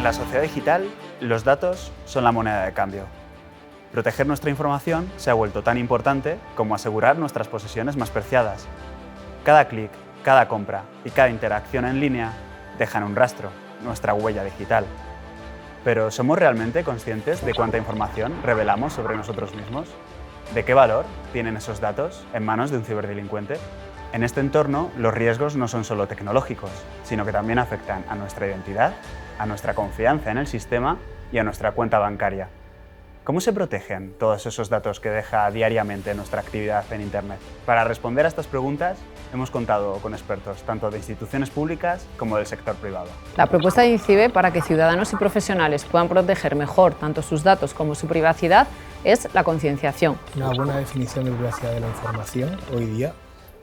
la sociedad digital, los datos son la moneda de cambio. Proteger nuestra información se ha vuelto tan importante como asegurar nuestras posesiones más preciadas. Cada clic, cada compra y cada interacción en línea dejan un rastro, nuestra huella digital. Pero ¿somos realmente conscientes de cuánta información revelamos sobre nosotros mismos? ¿De qué valor tienen esos datos en manos de un ciberdelincuente? En este entorno, los riesgos no son solo tecnológicos, sino que también afectan a nuestra identidad, a nuestra confianza en el sistema y a nuestra cuenta bancaria. ¿Cómo se protegen todos esos datos que deja diariamente nuestra actividad en Internet? Para responder a estas preguntas, hemos contado con expertos tanto de instituciones públicas como del sector privado. La propuesta de INCIBE para que ciudadanos y profesionales puedan proteger mejor tanto sus datos como su privacidad es la concienciación. Una buena definición de privacidad de la información hoy día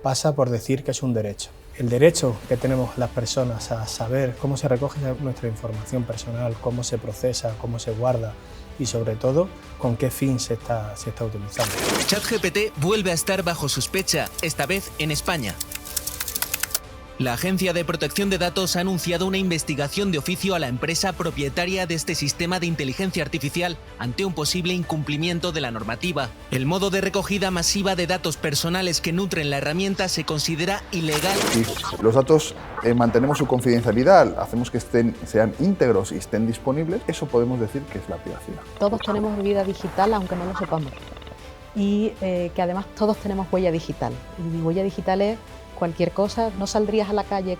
pasa por decir que es un derecho. El derecho que tenemos las personas a saber cómo se recoge nuestra información personal, cómo se procesa, cómo se guarda y sobre todo con qué fin se está utilizando. ChatGPT vuelve a estar bajo sospecha, esta vez en España. La Agencia de Protección de Datos ha anunciado una investigación de oficio a la empresa propietaria de este sistema de inteligencia artificial ante un posible incumplimiento de la normativa. El modo de recogida masiva de datos personales que nutren la herramienta se considera ilegal. Si los datos mantenemos su confidencialidad, hacemos que sean íntegros y estén disponibles, eso podemos decir que es la privacidad. Todos tenemos vida digital aunque no lo sepamos y que además todos tenemos huella digital. Y huella digital es cualquier cosa, no saldrías a la calle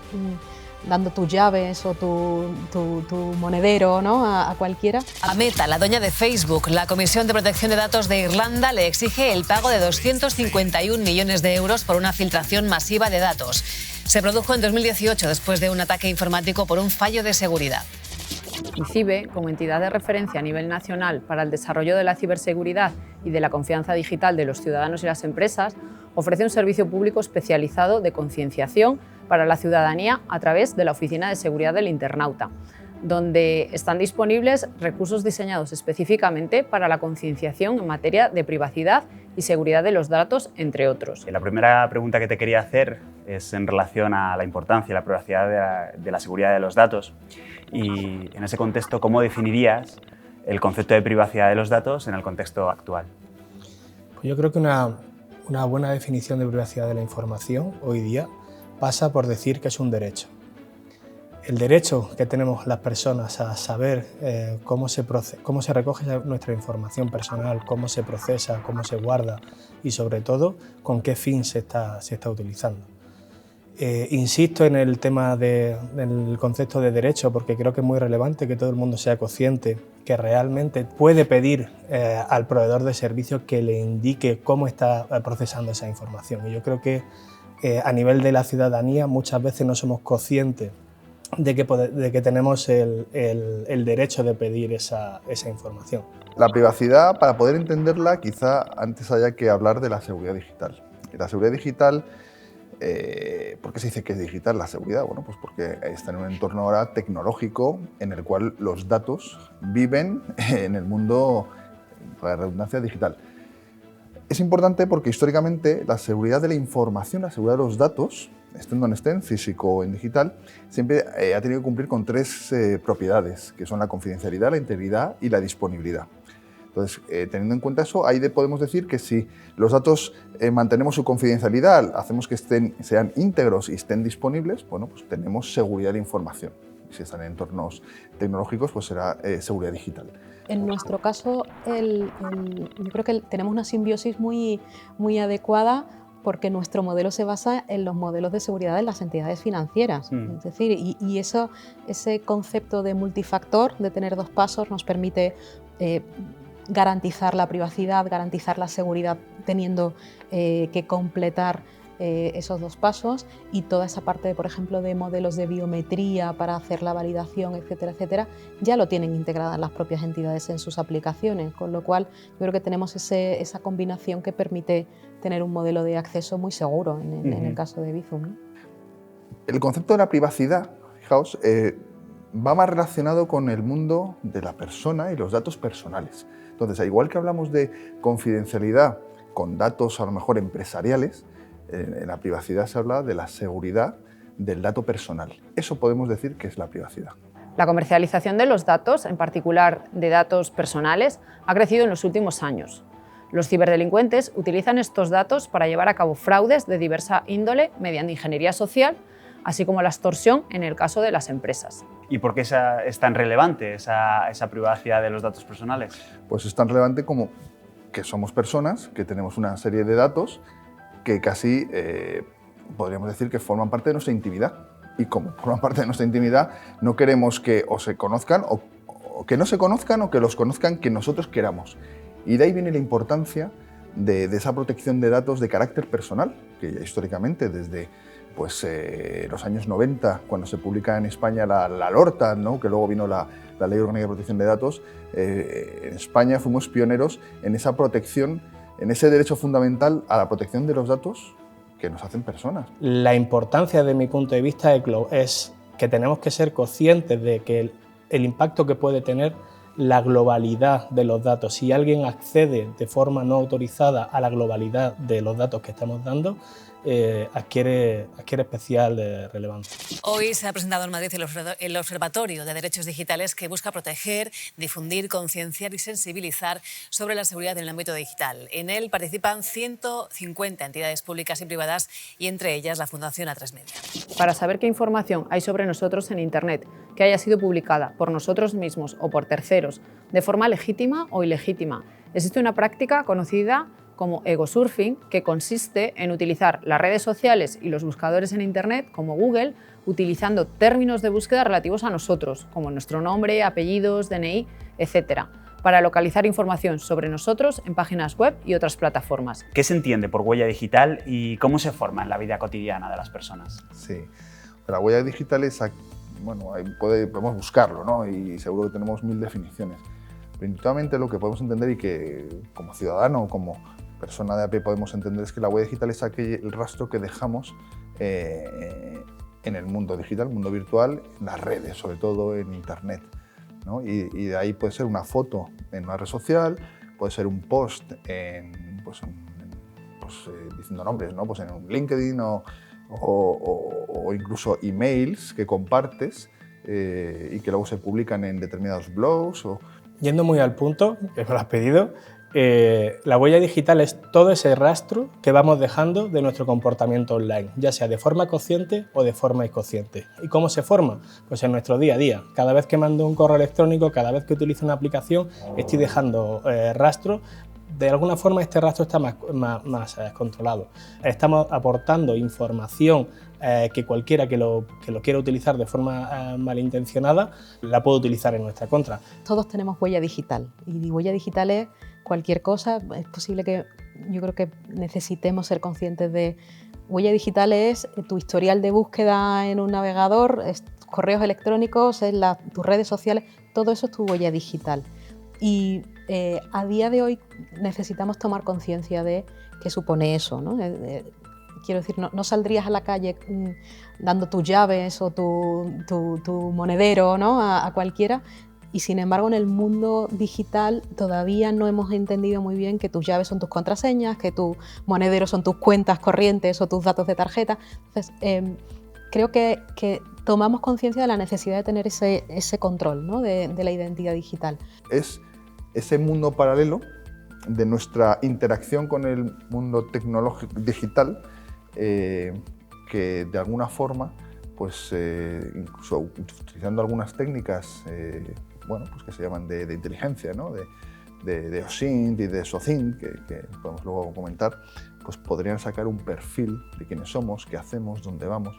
dando tus llaves o tu monedero, ¿no? a cualquiera. A Meta, la dueña de Facebook, la Comisión de Protección de Datos de Irlanda le exige el pago de 251 millones de euros por una filtración masiva de datos. Se produjo en 2018 después de un ataque informático por un fallo de seguridad. INCIBE, como entidad de referencia a nivel nacional para el desarrollo de la ciberseguridad y de la confianza digital de los ciudadanos y las empresas, ofrece un servicio público especializado de concienciación para la ciudadanía a través de la Oficina de Seguridad del Internauta, donde están disponibles recursos diseñados específicamente para la concienciación en materia de privacidad y seguridad de los datos, entre otros. La primera pregunta que te quería hacer es en relación a la importancia y la privacidad de la seguridad de los datos. Y en ese contexto, ¿cómo definirías el concepto de privacidad de los datos en el contexto actual? Pues yo creo que una buena definición de privacidad de la información hoy día pasa por decir que es un derecho. El derecho que tenemos las personas a saber cómo se recoge nuestra información personal, cómo se procesa, cómo se guarda y sobre todo con qué fin se está utilizando. Insisto en el tema del concepto de derecho porque creo que es muy relevante que todo el mundo sea consciente que realmente puede pedir al proveedor de servicios que le indique cómo está procesando esa información. Y yo creo que a nivel de la ciudadanía muchas veces no somos conscientes de que tenemos el derecho de pedir esa información. La privacidad, para poder entenderla, quizá antes haya que hablar de la seguridad digital. Y la seguridad digital, ¿por qué se dice que es digital la seguridad? Bueno, pues porque está en un entorno ahora tecnológico en el cual los datos viven en el mundo, para la redundancia, digital. Es importante porque históricamente la seguridad de la información, la seguridad de los datos, estén donde estén, físico o en digital, siempre ha tenido que cumplir con tres propiedades, que son la confidencialidad, la integridad y la disponibilidad. Entonces, teniendo en cuenta eso, ahí podemos decir que si los datos mantenemos su confidencialidad, hacemos que sean íntegros y estén disponibles, bueno, pues tenemos seguridad de información. Si están en entornos tecnológicos, pues será seguridad digital. En nuestro caso, yo creo que tenemos una simbiosis muy adecuada porque nuestro modelo se basa en los modelos de seguridad de las entidades financieras. Es decir, y ese concepto de multifactor, de tener dos pasos, nos permite garantizar la privacidad, garantizar la seguridad teniendo que completar esos dos pasos y toda esa parte, por ejemplo, de modelos de biometría para hacer la validación, etcétera, etcétera, ya lo tienen integradas las propias entidades en sus aplicaciones, con lo cual yo creo que tenemos esa combinación que permite tener un modelo de acceso muy seguro en el caso de Bizum, ¿no? El concepto de la privacidad, fijaos, va más relacionado con el mundo de la persona y los datos personales. Entonces, al igual que hablamos de confidencialidad con datos a lo mejor empresariales, en la privacidad se habla de la seguridad del dato personal. Eso podemos decir que es la privacidad. La comercialización de los datos, en particular de datos personales, ha crecido en los últimos años. Los ciberdelincuentes utilizan estos datos para llevar a cabo fraudes de diversa índole mediante ingeniería social, así como la extorsión en el caso de las empresas. ¿Y por qué es tan relevante esa privacidad de los datos personales? Pues es tan relevante como que somos personas, que tenemos una serie de datos que casi podríamos decir que forman parte de nuestra intimidad. Y como forman parte de nuestra intimidad, no queremos que o se conozcan o que no se conozcan o que los conozcan que nosotros queramos. Y de ahí viene la importancia de esa protección de datos de carácter personal, que ya históricamente desde los años 90, cuando se publica en España la LORTA, ¿no? Que luego vino la Ley Orgánica de Protección de Datos, en España fuimos pioneros en esa protección, en ese derecho fundamental a la protección de los datos que nos hacen personas. La importancia, desde mi punto de vista, es que tenemos que ser conscientes de que el impacto que puede tener la globalidad de los datos. Si alguien accede de forma no autorizada a la globalidad de los datos que estamos dando, adquiere especial relevancia. Hoy se ha presentado en Madrid el Observatorio de Derechos Digitales, que busca proteger, difundir, concienciar y sensibilizar sobre la seguridad en el ámbito digital. En él participan 150 entidades públicas y privadas, y entre ellas la Fundación A3 Media. Para saber qué información hay sobre nosotros en Internet, que haya sido publicada por nosotros mismos o por terceros, de forma legítima o ilegítima, existe una práctica conocida como egosurfing, que consiste en utilizar las redes sociales y los buscadores en Internet, como Google, utilizando términos de búsqueda relativos a nosotros, como nuestro nombre, apellidos, DNI, etc., para localizar información sobre nosotros en páginas web y otras plataformas. ¿Qué se entiende por huella digital y cómo se forma en la vida cotidiana de las personas? Sí, la huella digital es, bueno, podemos buscarlo, ¿no? Y seguro que tenemos 1000 definiciones. Pero intuitivamente lo que podemos entender, y que como ciudadano o como persona de a pie podemos entender, es que la huella digital es el rastro que dejamos en el mundo digital, mundo virtual, en las redes, sobre todo en Internet, ¿no? Y de ahí puede ser una foto en una red social, puede ser un post diciendo nombres, ¿no? Pues en un LinkedIn o incluso emails que compartes y que luego se publican en determinados blogs. Yendo muy al punto, que me lo has pedido, la huella digital es todo ese rastro que vamos dejando de nuestro comportamiento online, ya sea de forma consciente o de forma inconsciente. ¿Y cómo se forma? Pues en nuestro día a día. Cada vez que mando un correo electrónico, cada vez que utilizo una aplicación, estoy dejando rastro. De alguna forma este rastro está más controlado. Estamos aportando información que cualquiera que lo quiera utilizar de forma malintencionada la puede utilizar en nuestra contra. Todos tenemos huella digital, y huella digital es cualquier cosa. Es posible que yo creo que necesitemos ser conscientes de huella digital. Es tu historial de búsqueda en un navegador, correos electrónicos, tus redes sociales, todo eso es tu huella digital. Y a día de hoy necesitamos tomar conciencia de qué supone eso, ¿no? Quiero decir, no saldrías a la calle dando tus llaves o tu monedero, ¿no? a cualquiera, y sin embargo en el mundo digital todavía no hemos entendido muy bien que tus llaves son tus contraseñas, que tus monederos son tus cuentas corrientes o tus datos de tarjeta. Entonces, creo que tomamos conciencia de la necesidad de tener ese control, ¿no? de la identidad digital. Es ese mundo paralelo de nuestra interacción con el mundo tecnológico digital, que de alguna forma, pues, incluso utilizando algunas técnicas pues que se llaman de inteligencia, ¿no? de OSINT y de SOCINT, que podemos luego comentar, pues podrían sacar un perfil de quiénes somos, qué hacemos, dónde vamos.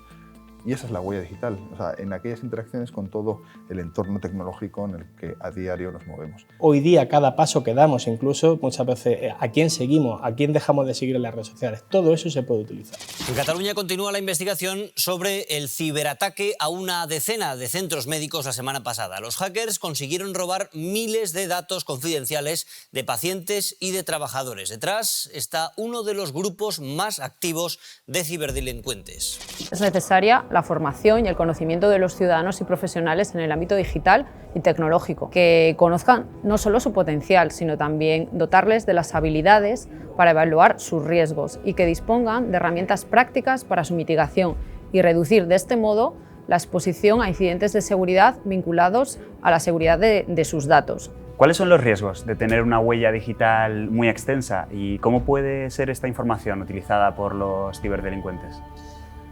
Y esa es la huella digital, o sea, en aquellas interacciones con todo el entorno tecnológico en el que a diario nos movemos. Hoy día, cada paso que damos, incluso muchas veces a quién seguimos, a quién dejamos de seguir en las redes sociales, todo eso se puede utilizar. En Cataluña continúa la investigación sobre el ciberataque a una decena de centros médicos la semana pasada. Los hackers consiguieron robar miles de datos confidenciales de pacientes y de trabajadores. Detrás está uno de los grupos más activos de ciberdelincuentes. Es necesaria la formación y el conocimiento de los ciudadanos y profesionales en el ámbito digital y tecnológico, que conozcan no solo su potencial, sino también dotarles de las habilidades para evaluar sus riesgos y que dispongan de herramientas prácticas para su mitigación y reducir de este modo la exposición a incidentes de seguridad vinculados a la seguridad de sus datos. ¿Cuáles son los riesgos de tener una huella digital muy extensa y cómo puede ser esta información utilizada por los ciberdelincuentes?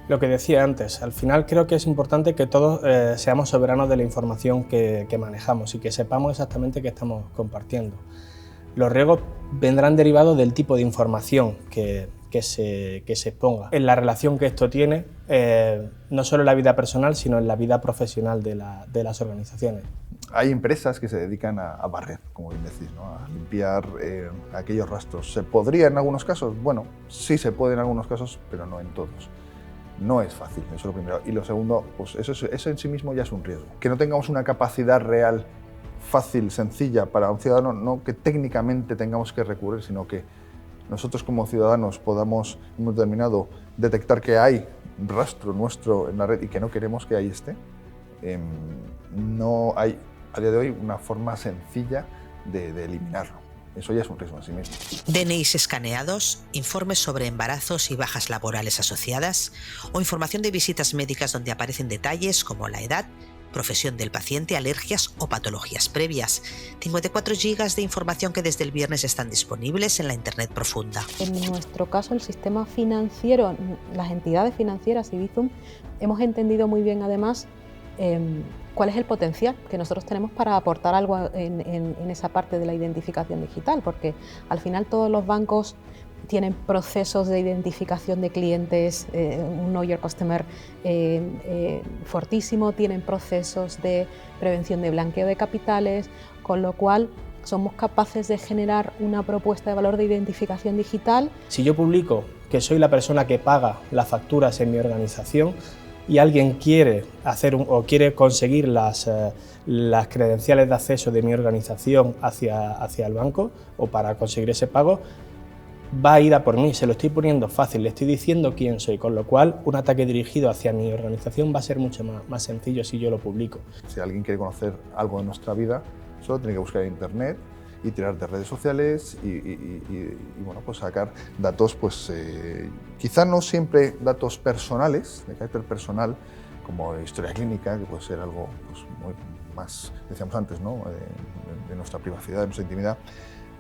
Lo que decía antes, al final creo que es importante que todos seamos soberanos de la información que manejamos y que sepamos exactamente qué estamos compartiendo. Los riesgos vendrán derivados del tipo de información que se exponga, en la relación que esto tiene, no solo en la vida personal, sino en la vida profesional de las organizaciones. Hay empresas que se dedican a barrer, como bien decís, ¿no? A limpiar aquellos rastros. ¿Se podría en algunos casos? Bueno, sí se puede en algunos casos, pero no en todos. No es fácil, eso es lo primero. Y lo segundo, pues eso en sí mismo ya es un riesgo. Que no tengamos una capacidad real, fácil, sencilla para un ciudadano, no que técnicamente tengamos que recurrir, sino que nosotros como ciudadanos podamos, en un momento determinado, detectar que hay rastro nuestro en la red y que no queremos que ahí esté. No hay, a día de hoy, una forma sencilla de eliminarlo. Eso ya es un riesgo en sí mismo. DNIs escaneados, informes sobre embarazos y bajas laborales asociadas o información de visitas médicas donde aparecen detalles como la edad, profesión del paciente, alergias o patologías previas. 54 gigas de información que desde el viernes están disponibles en la Internet profunda. En nuestro caso, el sistema financiero, las entidades financieras y Bizum, hemos entendido muy bien además cuál es el potencial que nosotros tenemos para aportar algo en esa parte de la identificación digital, porque al final todos los bancos tienen procesos de identificación de clientes, un Know Your Customer fortísimo, tienen procesos de prevención de blanqueo de capitales, con lo cual somos capaces de generar una propuesta de valor de identificación digital. Si yo publico que soy la persona que paga las facturas en mi organización, y alguien quiere quiere conseguir las credenciales de acceso de mi organización hacia el banco o para conseguir ese pago, va a ir a por mí, se lo estoy poniendo fácil, le estoy diciendo quién soy, con lo cual un ataque dirigido hacia mi organización va a ser mucho más sencillo si yo lo publico. Si alguien quiere conocer algo de nuestra vida, solo tiene que buscar en Internet y tirar de redes sociales y bueno, pues sacar datos, pues quizá no siempre datos personales, de carácter personal, como historia clínica, que puede ser algo pues, muy más, decíamos antes, ¿no? de nuestra privacidad, de nuestra intimidad,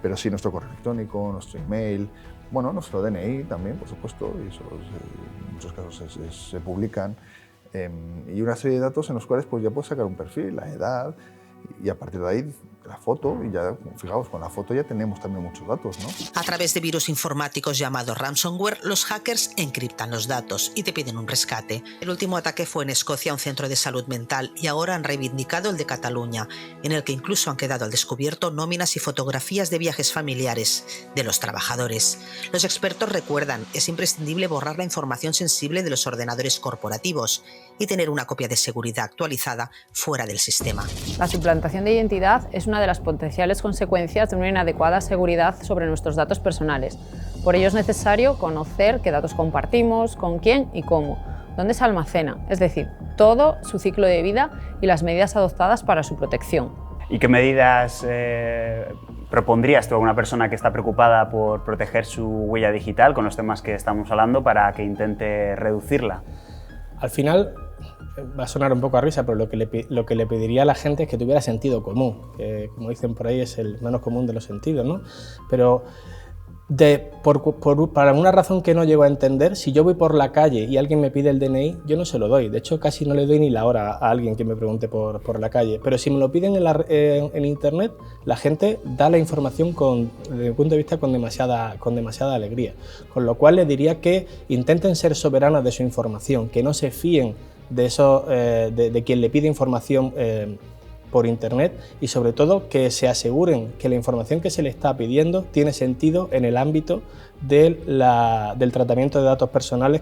pero sí nuestro correo electrónico, nuestro email, bueno, nuestro DNI también, por supuesto, y eso en muchos casos se publican, y una serie de datos en los cuales pues, ya puedes sacar un perfil, la edad, y a partir de ahí la foto, y ya, fijaos, con la foto ya tenemos también muchos datos, ¿no? A través de virus informáticos llamados ransomware, los hackers encriptan los datos y te piden un rescate. El último ataque fue en Escocia, un centro de salud mental, y ahora han reivindicado el de Cataluña, en el que incluso han quedado al descubierto nóminas y fotografías de viajes familiares de los trabajadores. Los expertos recuerdan, es imprescindible borrar la información sensible de los ordenadores corporativos y tener una copia de seguridad actualizada fuera del sistema. La suplantación de identidad es una de las potenciales consecuencias de una inadecuada seguridad sobre nuestros datos personales. Por ello es necesario conocer qué datos compartimos, con quién y cómo, dónde se almacena, es decir, todo su ciclo de vida y las medidas adoptadas para su protección. ¿Y qué medidas propondrías tú a una persona que está preocupada por proteger su huella digital con los temas que estamos hablando para que intente reducirla? Al final, va a sonar un poco a risa, pero lo que le pediría a la gente es que tuviera sentido común, que como dicen por ahí es el menos común de los sentidos, ¿no? Pero para una razón que no llego a entender, si yo voy por la calle y alguien me pide el DNI, yo no se lo doy. De hecho, casi no le doy ni la hora a alguien que me pregunte por la calle. Pero si me lo piden en Internet, la gente da la información desde mi punto de vista con demasiada alegría. Con lo cual les diría que intenten ser soberanos de su información, que no se fíen de quien le pide información por Internet y sobre todo que se aseguren que la información que se le está pidiendo tiene sentido en el ámbito del tratamiento de datos personales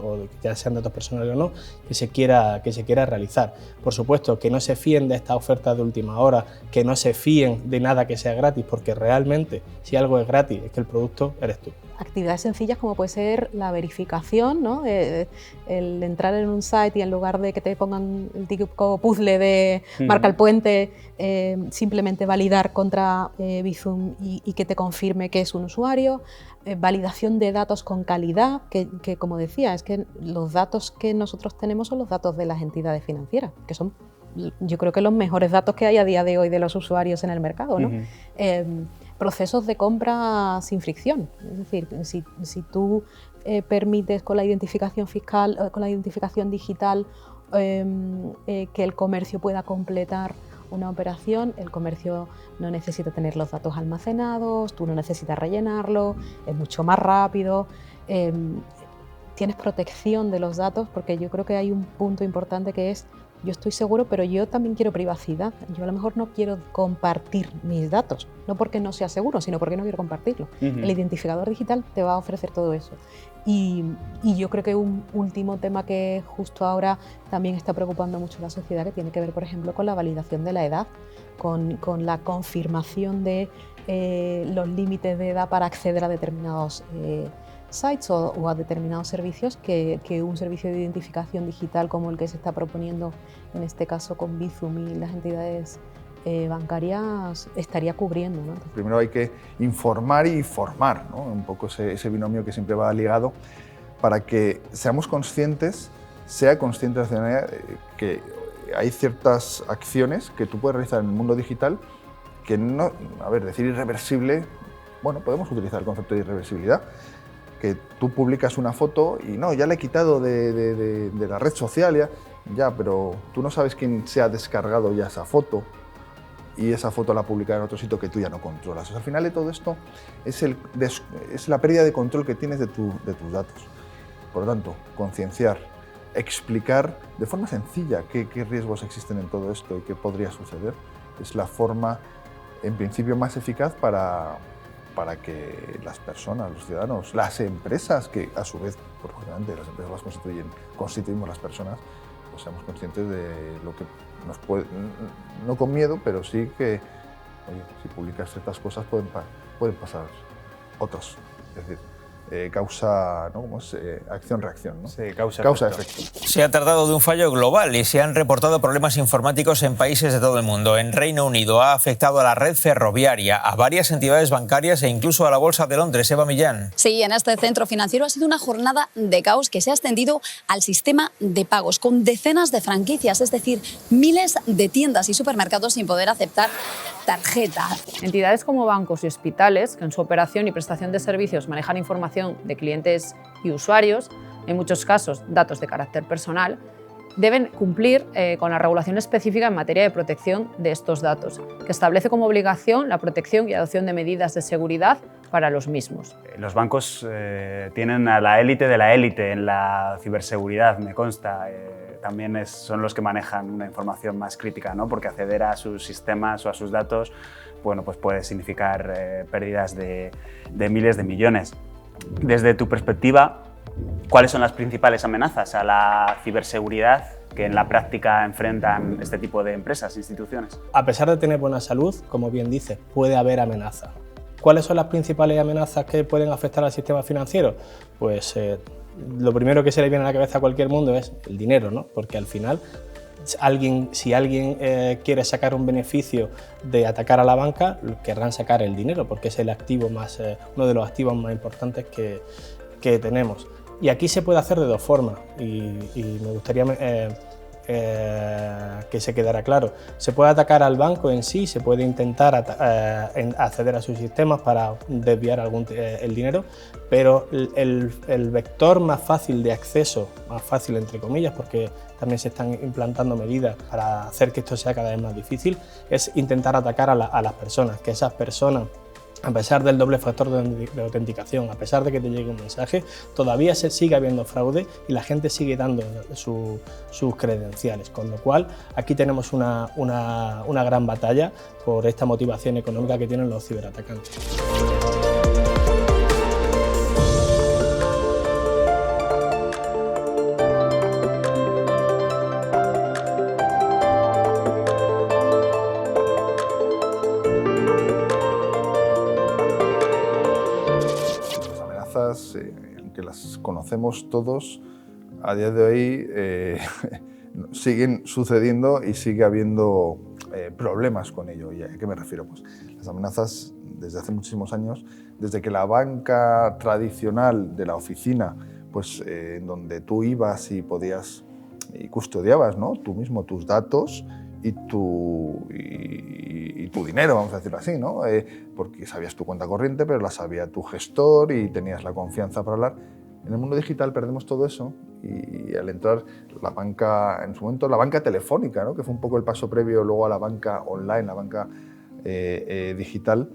o ya sean datos personales o no, que se quiera realizar. Por supuesto, que no se fíen de estas ofertas de última hora, que no se fíen de nada que sea gratis, porque realmente si algo es gratis es que el producto eres tú. Actividades sencillas como puede ser la verificación, ¿no? El entrar en un site y en lugar de que te pongan el típico puzzle de marca el puente, simplemente validar contra Bizum y que te confirme que es un usuario. validación de datos con calidad, que como decía, es que los datos que nosotros tenemos son los datos de las entidades financieras, que son, yo creo que los mejores datos que hay a día de hoy de los usuarios en el mercado, ¿no? Procesos de compra sin fricción, es decir, si tú permites con la identificación fiscal, con la identificación digital, que el comercio pueda completar una operación, el comercio no necesita tener los datos almacenados, tú no necesitas rellenarlo, es mucho más rápido, tienes protección de los datos, porque yo creo que hay un punto importante que es, yo estoy seguro, pero yo también quiero privacidad. Yo a lo mejor no quiero compartir mis datos, no porque no sea seguro, sino porque no quiero compartirlo. El identificador digital te va a ofrecer todo eso. Y yo creo que un último tema que justo ahora también está preocupando mucho a la sociedad, que tiene que ver, por ejemplo, con la validación de la edad, con la confirmación de los límites de edad para acceder a determinados sites o a determinados servicios que un servicio de identificación digital como el que se está proponiendo en este caso con Bizum y las entidades bancarias estaría cubriendo, ¿no? Primero hay que informar y formar, ¿no? Un poco ese binomio que siempre va ligado para que seamos conscientes, sea consciente la ciudadanía que hay ciertas acciones que tú puedes realizar en el mundo digital que no, a ver, decir irreversible, bueno, podemos utilizar el concepto de irreversibilidad, que tú publicas una foto y no, ya la he quitado de la red social, ya, pero tú no sabes quién se ha descargado ya esa foto y esa foto la ha publicado en otro sitio que tú ya no controlas. O sea, al final de todo esto es la pérdida de control que tienes de tus datos. Por lo tanto, concienciar, explicar de forma sencilla qué riesgos existen en todo esto y qué podría suceder, es la forma, en principio, más eficaz para que las personas, los ciudadanos, las empresas, que a su vez, lógicamente, las empresas las constituimos las personas, pues seamos conscientes de lo que nos puede, no con miedo, pero sí que, oye, si publicas ciertas cosas pueden pasar otras. Es decir, causa, ¿no? ¿Cómo es? Acción-reacción, ¿no? Sí, causa-efecto. Se ha tratado de un fallo global y se han reportado problemas informáticos en países de todo el mundo. En Reino Unido ha afectado a la red ferroviaria, a varias entidades bancarias e incluso a la Bolsa de Londres. Eva Millán. Sí, en este centro financiero ha sido una jornada de caos que se ha extendido al sistema de pagos, con decenas de franquicias, es decir, miles de tiendas y supermercados sin poder aceptar tarjeta. Entidades como bancos y hospitales, que en su operación y prestación de servicios manejan información de clientes y usuarios, en muchos casos datos de carácter personal, deben cumplir con la regulación específica en materia de protección de estos datos, que establece como obligación la protección y adopción de medidas de seguridad para los mismos. Los bancos tienen a la élite de la élite en la ciberseguridad, me consta. También son los que manejan una información más crítica, ¿no? Porque acceder a sus sistemas o a sus datos, bueno, pues puede significar pérdidas de miles de millones. Desde tu perspectiva, ¿cuáles son las principales amenazas a la ciberseguridad que en la práctica enfrentan este tipo de empresas e instituciones? A pesar de tener buena salud, como bien dices, puede haber amenazas. ¿Cuáles son las principales amenazas que pueden afectar al sistema financiero? Pues lo primero que se le viene a la cabeza a cualquier mundo es el dinero, ¿no? Porque al final, si alguien quiere sacar un beneficio de atacar a la banca, querrán sacar el dinero, porque es el activo más, uno de los activos más importantes que tenemos. Y aquí se puede hacer de dos formas, y me gustaría que se quedara claro. Se puede atacar al banco en sí, se puede intentar acceder a sus sistemas para desviar el dinero, pero el vector más fácil de acceso, más fácil entre comillas, porque también se están implantando medidas para hacer que esto sea cada vez más difícil, es intentar atacar a las personas, que esas personas, a pesar del doble factor de autenticación, a pesar de que te llegue un mensaje, todavía se sigue habiendo fraude y la gente sigue dando sus credenciales. Con lo cual, aquí tenemos una gran batalla por esta motivación económica que tienen los ciberatacantes. Aunque las conocemos todos, a día de hoy siguen sucediendo y sigue habiendo problemas con ello. ¿Y a qué me refiero? Pues las amenazas desde hace muchísimos años, desde que la banca tradicional de la oficina, pues en donde tú ibas y podías y custodiabas, ¿no?, tú mismo tus datos y tu dinero, vamos a decirlo así, ¿no? Porque sabías tu cuenta corriente, pero la sabía tu gestor y tenías la confianza para hablar. En el mundo digital perdemos todo eso y al entrar la banca, en su momento la banca telefónica, ¿no?, que fue un poco el paso previo luego a la banca online, la banca digital.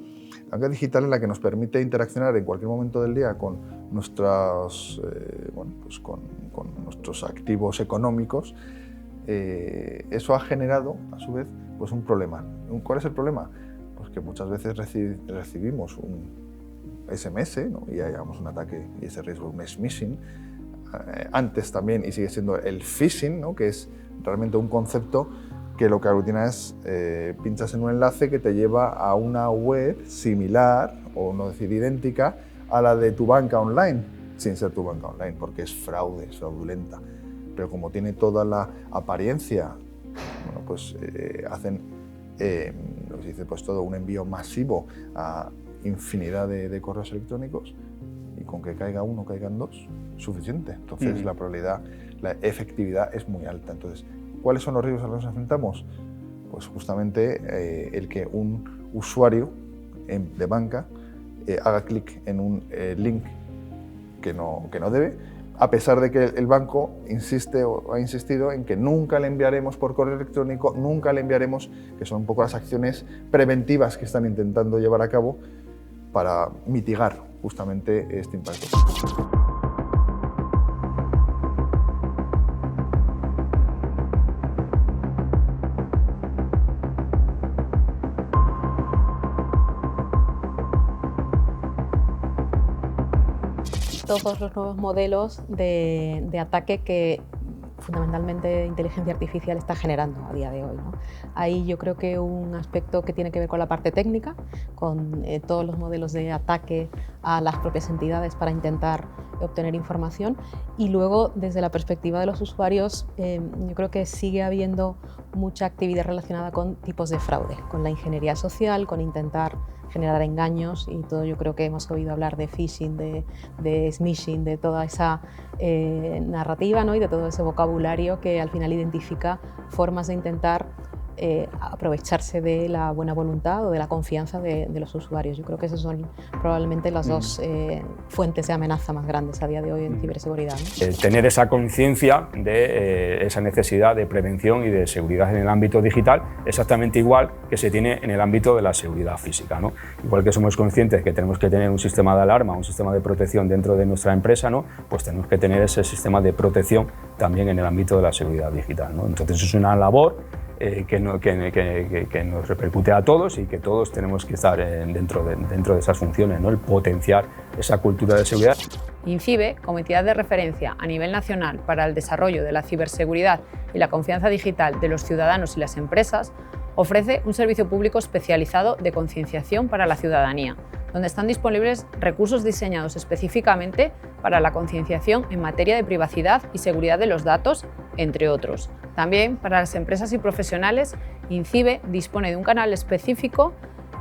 La banca digital es la que nos permite interaccionar en cualquier momento del día con nuestros, pues con nuestros activos económicos. Eso ha generado, a su vez, pues un problema. ¿Cuál es el problema? Pues que muchas veces recibimos un SMS, ¿no?, y hagamos un ataque y ese riesgo, un smishing. Antes también, y sigue siendo el phishing, ¿no?, que es realmente un concepto que lo que aglutina es pinchas en un enlace que te lleva a una web similar, o no decir idéntica, a la de tu banca online, sin ser tu banca online, porque es fraude, es fraudulenta. Pero como tiene toda la apariencia, bueno, pues hacen lo que se dice, pues todo un envío masivo a infinidad de correos electrónicos, y con que caiga uno, caigan dos, suficiente. Entonces la probabilidad, la efectividad es muy alta. Entonces, ¿cuáles son los riesgos a los que nos enfrentamos? Pues justamente el que un usuario de banca haga clic en un link que no debe, a pesar de que el banco insiste o ha insistido en que nunca le enviaremos por correo electrónico, nunca le enviaremos, que son un poco las acciones preventivas que están intentando llevar a cabo para mitigar justamente este impacto. Todos los nuevos modelos de ataque que fundamentalmente inteligencia artificial está generando a día de hoy, ¿no? Ahí yo creo que un aspecto que tiene que ver con la parte técnica, con todos los modelos de ataque a las propias entidades para intentar obtener información, y luego desde la perspectiva de los usuarios yo creo que sigue habiendo mucha actividad relacionada con tipos de fraude, con la ingeniería social, con intentar generar engaños y todo. Yo creo que hemos oído hablar de phishing, de smishing, de toda esa narrativa, ¿no?, y de todo ese vocabulario que al final identifica formas de intentar aprovecharse de la buena voluntad o de la confianza de los usuarios. Yo creo que esas son probablemente las dos fuentes de amenaza más grandes a día de hoy en ciberseguridad, ¿no? Tener esa conciencia de esa necesidad de prevención y de seguridad en el ámbito digital, exactamente igual que se tiene en el ámbito de la seguridad física, ¿no? Igual que somos conscientes que tenemos que tener un sistema de alarma, un sistema de protección dentro de nuestra empresa, ¿no?, pues tenemos que tener ese sistema de protección también en el ámbito de la seguridad digital, ¿no? Entonces es una labor que nos repercute a todos y que todos tenemos que estar dentro de esas funciones, ¿no?, el potenciar esa cultura de seguridad. INCIBE, como entidad de referencia a nivel nacional para el desarrollo de la ciberseguridad y la confianza digital de los ciudadanos y las empresas, ofrece un servicio público especializado de concienciación para la ciudadanía, donde están disponibles recursos diseñados específicamente para la concienciación en materia de privacidad y seguridad de los datos, entre otros. También para las empresas y profesionales, INCIBE dispone de un canal específico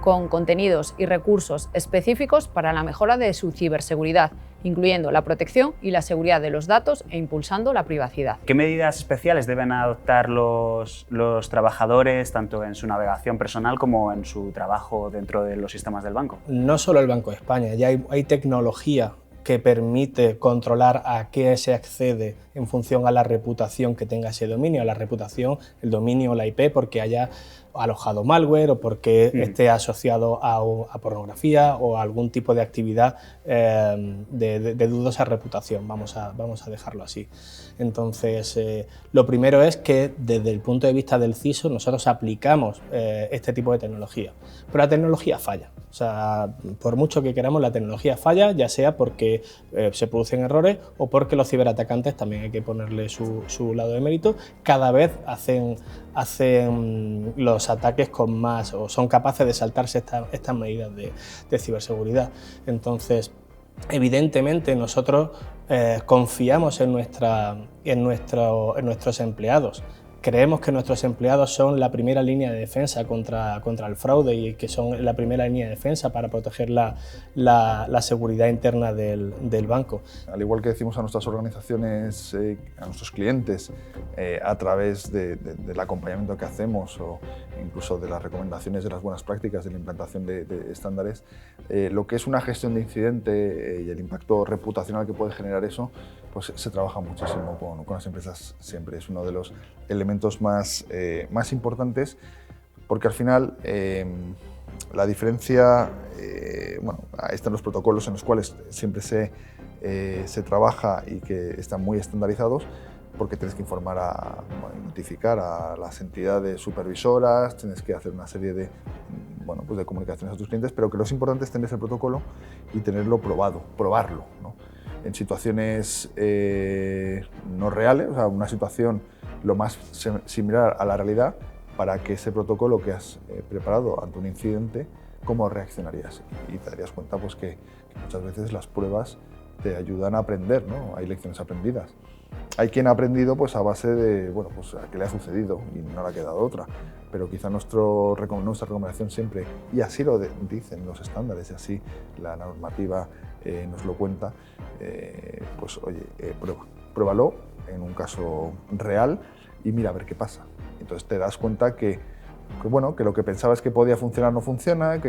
con contenidos y recursos específicos para la mejora de su ciberseguridad, incluyendo la protección y la seguridad de los datos e impulsando la privacidad. ¿Qué medidas especiales deben adoptar los trabajadores, tanto en su navegación personal como en su trabajo dentro de los sistemas del banco? No solo el Banco de España, ya hay tecnología que permite controlar a qué se accede en función a la reputación que tenga ese dominio, a la reputación, el dominio o la IP, porque haya alojado malware o porque esté asociado a pornografía o a algún tipo de actividad de dudosa reputación, vamos a dejarlo así. Entonces, lo primero es que desde el punto de vista del CISO nosotros aplicamos este tipo de tecnología, pero la tecnología falla. O sea, por mucho que queramos, la tecnología falla, ya sea porque se producen errores o porque los ciberatacantes, también hay que ponerle su lado de mérito, cada vez hacen los ataques con más, o son capaces de saltarse estas medidas de ciberseguridad. Entonces, evidentemente nosotros confiamos en nuestros empleados, creemos que nuestros empleados son la primera línea de defensa contra el fraude y que son la primera línea de defensa para proteger la seguridad interna del banco. Al igual que decimos a nuestras organizaciones, a nuestros clientes, a través del acompañamiento que hacemos o incluso de las recomendaciones de las buenas prácticas de la implantación de estándares, lo que es una gestión de incidente y el impacto reputacional que puede generar eso, pues se trabaja muchísimo con las empresas siempre. Es uno de los elementos más importantes porque al final la diferencia, bueno, ahí están los protocolos en los cuales siempre se trabaja y que están muy estandarizados porque tienes que informar notificar a las entidades supervisoras, tienes que hacer una serie de, bueno, pues de comunicaciones a tus clientes, pero que lo importante es tener ese protocolo y tenerlo probarlo, ¿no? En situaciones no reales, o sea, una situación lo más similar a la realidad, para que ese protocolo que has preparado ante un incidente, cómo reaccionarías. Y te darías cuenta pues, que muchas veces las pruebas te ayudan a aprender, ¿no? Hay lecciones aprendidas. Hay quien ha aprendido pues, a base de, bueno, pues, a qué le ha sucedido y no le ha quedado otra. Pero quizá nuestra recomendación siempre, y así lo dicen los estándares, y así la normativa nos lo cuenta, pues oye, pruébalo en un caso real y mira a ver qué pasa. Entonces te das cuenta que lo que pensabas que podía funcionar no funciona,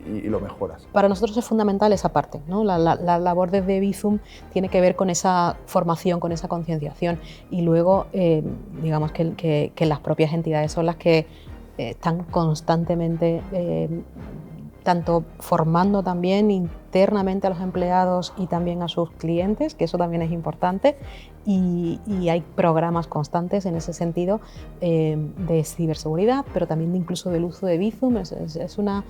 y lo mejoras. Para nosotros es fundamental esa parte, ¿no? La labor desde Bizum tiene que ver con esa formación, con esa concienciación, y luego digamos que las propias entidades son las que están constantemente tanto formando también internamente a los empleados y también a sus clientes, que eso también es importante, y hay programas constantes en ese sentido de ciberseguridad, pero también incluso del uso de Bizum. Es una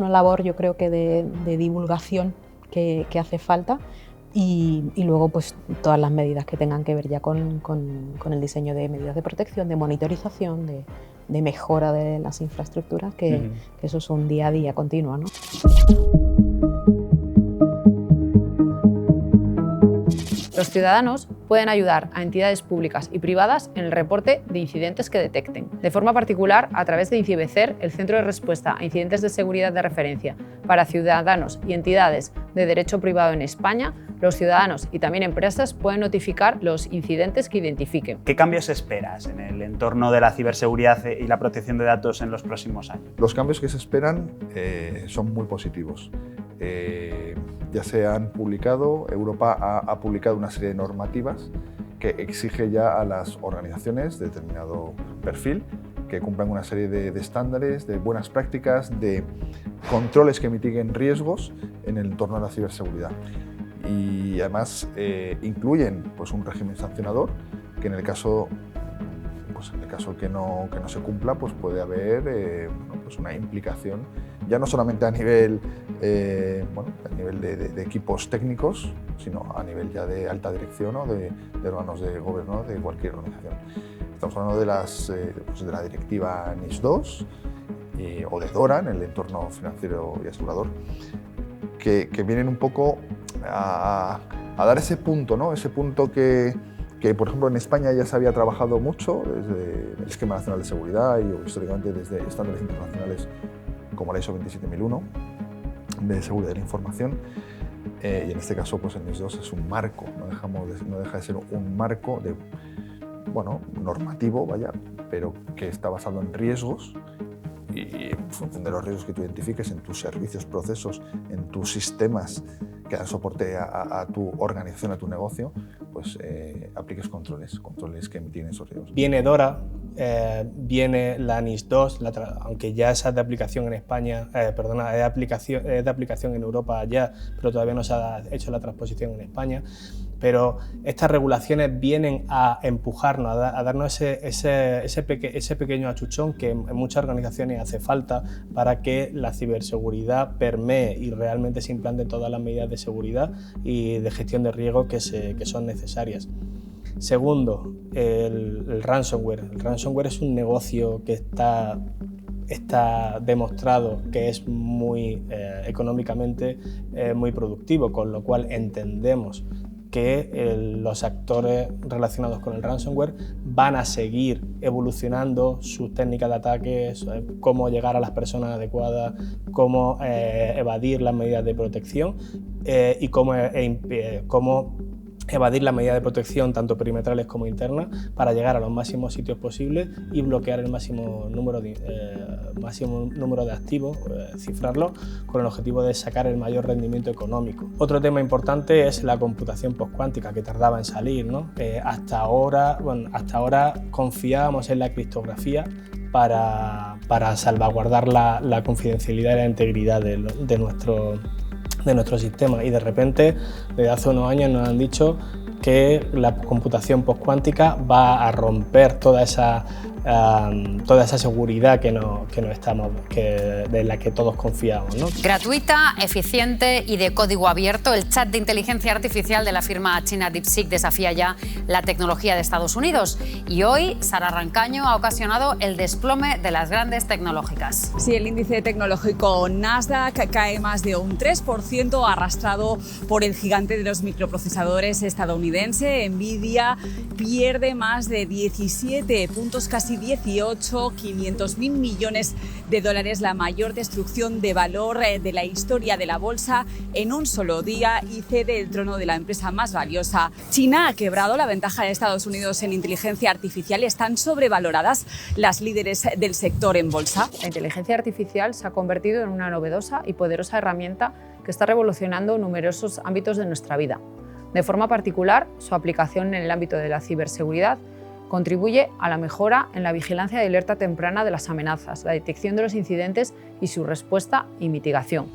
labor, yo creo que de divulgación que hace falta, y luego pues todas las medidas que tengan que ver ya con el diseño de medidas de protección, de monitorización, de mejora de las infraestructuras, que eso es un día a día continuo, ¿no? Los ciudadanos pueden ayudar a entidades públicas y privadas en el reporte de incidentes que detecten. De forma particular, a través de INCIBECER, el Centro de Respuesta a Incidentes de Seguridad de Referencia para ciudadanos y entidades de derecho privado en España, los ciudadanos y también empresas pueden notificar los incidentes que identifiquen. ¿Qué cambios esperas en el entorno de la ciberseguridad y la protección de datos en los próximos años? Los cambios que se esperan son muy positivos. Ya se han publicado, Europa ha publicado una serie de normativas que exige ya a las organizaciones de determinado perfil que cumplan una serie de estándares, de buenas prácticas, de controles que mitiguen riesgos en el entorno de la ciberseguridad. Y además incluyen pues, un régimen sancionador que en el caso que no se cumpla pues puede haber pues una implicación ya no solamente a nivel, de equipos técnicos, sino a nivel ya de alta dirección o de órganos de gobierno de cualquier organización. Estamos hablando de la directiva NIS2 o de DORA en el entorno financiero y asegurador, que vienen un poco a dar ese punto, ¿no? Ese punto que, por ejemplo, en España ya se había trabajado mucho desde el Esquema Nacional de Seguridad y históricamente desde estándares internacionales como la ISO 27001 de seguridad de la información. Y en este caso, pues el NIS2 es un marco, no deja de ser un marco normativo, pero que está basado en riesgos y en función de los riesgos que tú identifiques en tus servicios, procesos, en tus sistemas que dan soporte a tu organización, a tu negocio, pues apliques controles que mitiguen esos riesgos. Viene DORA, viene la NIS2, aunque ya es de aplicación en España, es de aplicación en Europa ya, pero todavía no se ha hecho la transposición en España. Pero estas regulaciones vienen a empujarnos, a darnos ese pequeño achuchón que en muchas organizaciones hace falta para que la ciberseguridad permee y realmente se implanten todas las medidas de seguridad y de gestión de riesgo que son necesarias. Segundo, el ransomware. El ransomware es un negocio que está demostrado que es muy económicamente muy productivo, con lo cual entendemos que los actores relacionados con el ransomware van a seguir evolucionando sus técnicas de ataque, cómo llegar a las personas adecuadas, cómo evadir las medidas de protección y cómo evadir las medidas de protección tanto perimetrales como internas para llegar a los máximos sitios posibles y bloquear el máximo número de activos, cifrarlos, con el objetivo de sacar el mayor rendimiento económico. Otro tema importante es la computación postcuántica, que tardaba en salir, ¿no? Hasta ahora confiábamos en la criptografía para salvaguardar la confidencialidad y la integridad de nuestro sistema, y de repente desde hace unos años nos han dicho que la computación postcuántica va a romper toda esa seguridad de la que todos confiamos, ¿no? Gratuita, eficiente y de código abierto, el chat de inteligencia artificial de la firma china DeepSeek desafía ya la tecnología de Estados Unidos. Y hoy, Sara Rancaño ha ocasionado el desplome de las grandes tecnológicas. Sí, el índice tecnológico Nasdaq cae más de un 3%, arrastrado por el gigante de los microprocesadores estadounidense. Nvidia pierde más de 17 puntos, casi 18, 500.000 millones de dólares, la mayor destrucción de valor de la historia de la bolsa en un solo día, y cede el trono de la empresa más valiosa. China ha quebrado la ventaja de Estados Unidos en inteligencia artificial. Están sobrevaloradas las líderes del sector en bolsa. La inteligencia artificial se ha convertido en una novedosa y poderosa herramienta que está revolucionando numerosos ámbitos de nuestra vida. De forma particular, su aplicación en el ámbito de la ciberseguridad contribuye a la mejora en la vigilancia y alerta temprana de las amenazas, la detección de los incidentes y su respuesta y mitigación.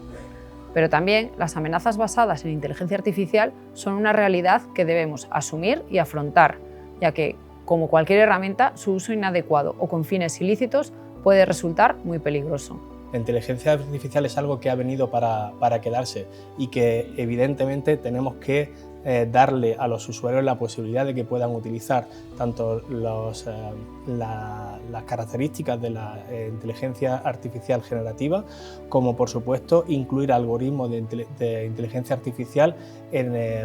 Pero también las amenazas basadas en inteligencia artificial son una realidad que debemos asumir y afrontar, ya que, como cualquier herramienta, su uso inadecuado o con fines ilícitos puede resultar muy peligroso. La inteligencia artificial es algo que ha venido para quedarse y que evidentemente tenemos que darle a los usuarios la posibilidad de que puedan utilizar tanto las características de la inteligencia artificial generativa, como por supuesto incluir algoritmos de inteligencia artificial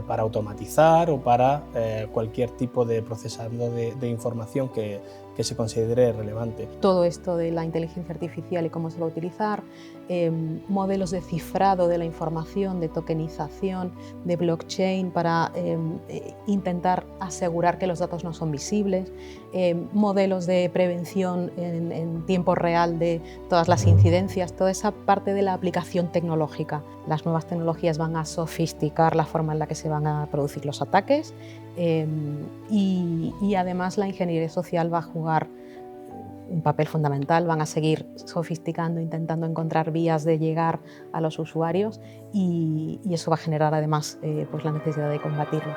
para automatizar o para cualquier tipo de procesamiento de información que se considere relevante. Todo esto de la inteligencia artificial y cómo se va a utilizar, modelos de cifrado de la información, de tokenización, de blockchain para intentar asegurar que los datos no son visibles, modelos de prevención en tiempo real de todas las incidencias, toda esa parte de la aplicación tecnológica. Las nuevas tecnologías van a sofisticar la forma en la que se van a producir los ataques, y además la ingeniería social va a jugar un papel fundamental. Van a seguir sofisticando, intentando encontrar vías de llegar a los usuarios, y eso va a generar además pues la necesidad de combatirlo.